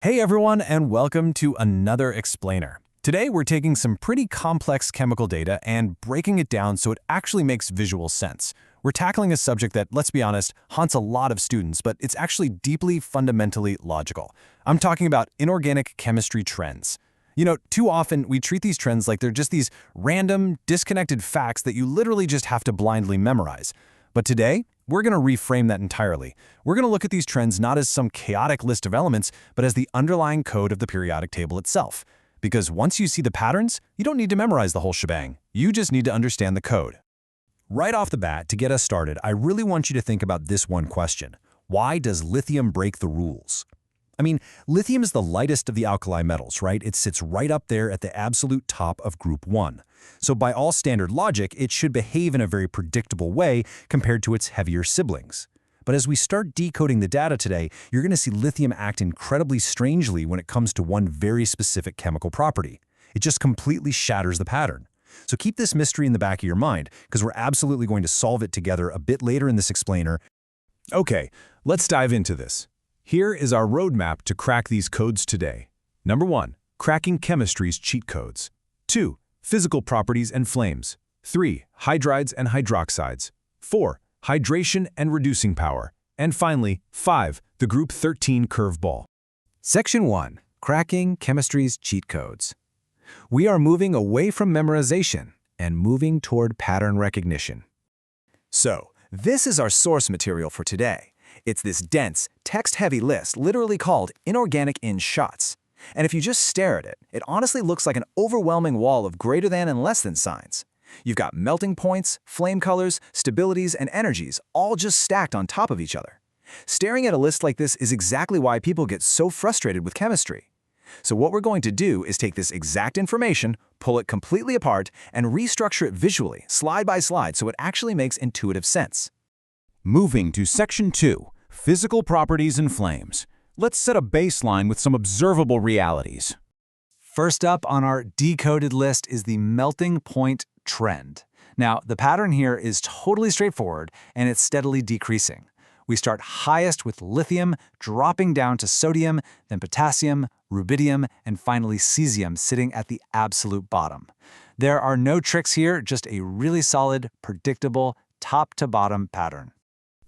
Hey everyone, and welcome to another explainer. Today we're taking some pretty complex chemical data and breaking it down so it actually makes visual sense. We're tackling a subject that, let's be honest, haunts a lot of students, but it's actually deeply fundamentally logical. I'm talking about inorganic chemistry trends. Too often we treat these trends like they're just these random, disconnected facts that you literally just have to blindly memorize. But today, we're going to reframe that entirely. We're going to look at these trends not as some chaotic list of elements, but as the underlying code of the periodic table itself. Because once you see the patterns, you don't need to memorize the whole shebang. You just need to understand the code. Right off the bat, to get us started, I really want you to think about this one question. Why does lithium break the rules? Lithium is the lightest of the alkali metals, right? It sits right up there at the absolute top of group 1. So by all standard logic, it should behave in a very predictable way compared to its heavier siblings. But as we start decoding the data today, you're going to see lithium act incredibly strangely when it comes to one very specific chemical property. It just completely shatters the pattern. So keep this mystery in the back of your mind, because we're absolutely going to solve it together a bit later in this explainer. Okay, let's dive into this. Here is our roadmap to crack these codes today. Number 1. Cracking chemistry's cheat codes. 2. Physical properties and flames. 3. Hydrides and hydroxides. 4. Hydration and reducing power. And finally, 5. The group 13 curveball. Section 1. Cracking chemistry's cheat codes. We are moving away from memorization and moving toward pattern recognition. So, this is our source material for today. It's this dense, text-heavy list literally called inorganic in shots. And if you just stare at it, it honestly looks like an overwhelming wall of greater than and less than signs. You've got melting points, flame colors, stabilities, and energies all just stacked on top of each other. Staring at a list like this is exactly why people get so frustrated with chemistry. So what we're going to do is take this exact information, pull it completely apart, and restructure it visually, slide by slide, so it actually makes intuitive sense. Moving to Section 2, Physical Properties and Flames. Let's set a baseline with some observable realities. First up on our decoded list is the melting point trend. Now, the pattern here is totally straightforward, and it's steadily decreasing. We start highest with lithium, dropping down to sodium, then potassium, rubidium, and finally cesium sitting at the absolute bottom. There are no tricks here, just a really solid, predictable, top-to-bottom pattern.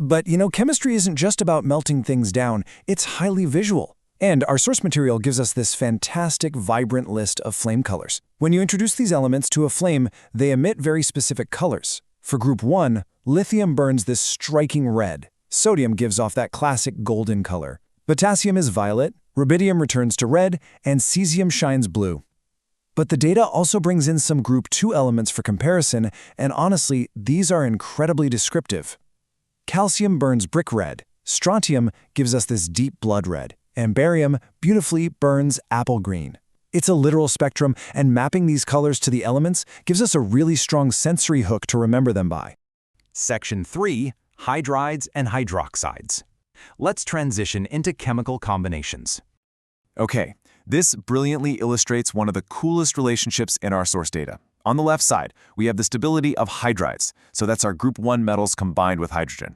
But chemistry isn't just about melting things down, it's highly visual. And our source material gives us this fantastic, vibrant list of flame colors. When you introduce these elements to a flame, they emit very specific colors. For group 1, lithium burns this striking red. Sodium gives off that classic golden color. Potassium is violet, rubidium returns to red, and cesium shines blue. But the data also brings in some group 2 elements for comparison, and honestly, these are incredibly descriptive. Calcium burns brick red, strontium gives us this deep blood red, and barium beautifully burns apple green. It's a literal spectrum, and mapping these colors to the elements gives us a really strong sensory hook to remember them by. Section 3, Hydrides and hydroxides. Let's transition into chemical combinations. Okay, this brilliantly illustrates one of the coolest relationships in our source data. On the left side, we have the stability of hydrides, so that's our group 1 metals combined with hydrogen.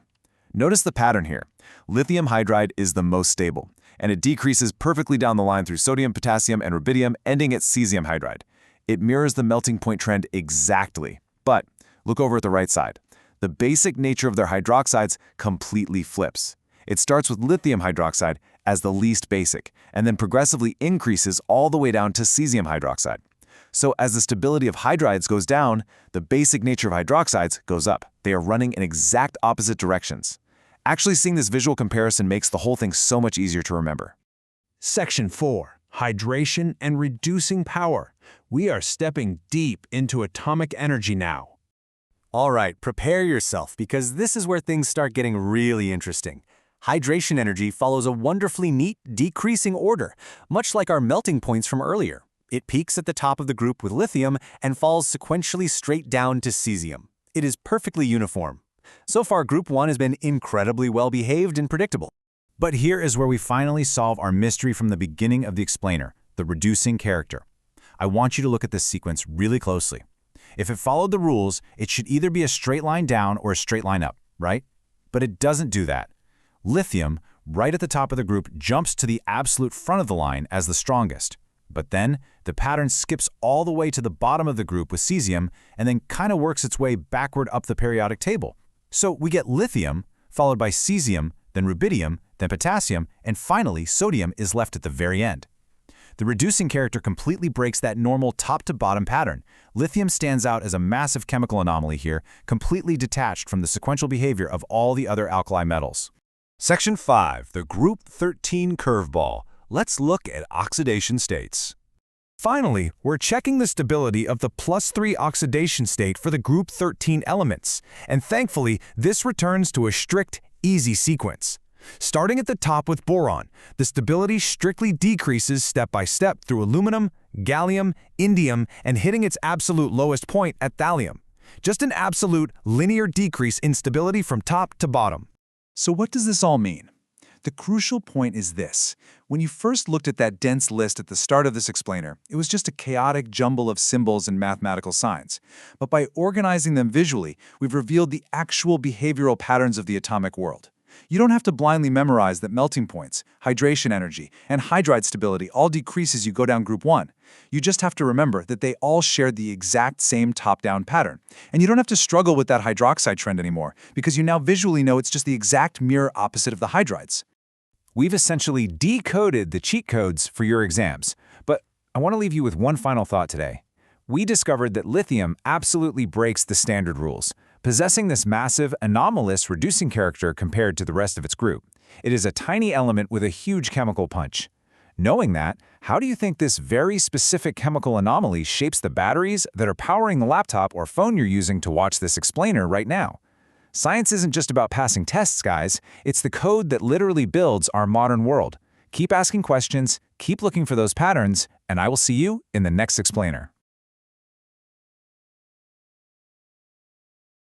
Notice the pattern here. Lithium hydride is the most stable, and it decreases perfectly down the line through sodium, potassium, and rubidium, ending at cesium hydride. It mirrors the melting point trend exactly. But look over at the right side. The basic nature of their hydroxides completely flips. It starts with lithium hydroxide as the least basic, and then progressively increases all the way down to cesium hydroxide. So as the stability of hydrides goes down, the basic nature of hydroxides goes up. They are running in exact opposite directions. Actually seeing this visual comparison makes the whole thing so much easier to remember. Section 4, Hydration and reducing power. We are stepping deep into atomic energy now. All right, prepare yourself, because this is where things start getting really interesting. Hydration energy follows a wonderfully neat, decreasing order, much like our melting points from earlier. It peaks at the top of the group with lithium and falls sequentially straight down to cesium. It is perfectly uniform. So far, group 1 has been incredibly well-behaved and predictable. But here is where we finally solve our mystery from the beginning of the explainer, the reducing character. I want you to look at this sequence really closely. If it followed the rules, it should either be a straight line down or a straight line up, right? But it doesn't do that. Lithium, right at the top of the group jumps to the absolute front of the line as the strongest. But then, the pattern skips all the way to the bottom of the group with cesium and then kind of works its way backward up the periodic table. So we get lithium, followed by cesium, then rubidium, then potassium, and finally sodium is left at the very end. The reducing character completely breaks that normal top-to-bottom pattern. Lithium stands out as a massive chemical anomaly here, completely detached from the sequential behavior of all the other alkali metals. Section 5, the Group 13 curveball. Let's look at oxidation states. Finally, we're checking the stability of the +3 oxidation state for the group 13 elements, and thankfully, this returns to a strict, easy sequence. Starting at the top with boron, the stability strictly decreases step by step through aluminum, gallium, indium, and hitting its absolute lowest point at thallium. Just an absolute, linear decrease in stability from top to bottom. So what does this all mean? The crucial point is this. When you first looked at that dense list at the start of this explainer, it was just a chaotic jumble of symbols and mathematical signs. But by organizing them visually, we've revealed the actual behavioral patterns of the atomic world. You don't have to blindly memorize that melting points, hydration energy, and hydride stability all decrease as you go down group 1. You just have to remember that they all share the exact same top-down pattern. And you don't have to struggle with that hydroxide trend anymore, because you now visually know it's just the exact mirror opposite of the hydrides. We've essentially decoded the cheat codes for your exams, but I want to leave you with one final thought today. We discovered that lithium absolutely breaks the standard rules, possessing this massive, anomalous reducing character compared to the rest of its group. It is a tiny element with a huge chemical punch. Knowing that, how do you think this very specific chemical anomaly shapes the batteries that are powering the laptop or phone you're using to watch this explainer right now? Science isn't just about passing tests, guys. It's the code that literally builds our modern world. Keep asking questions, keep looking for those patterns, and I will see you in the next explainer.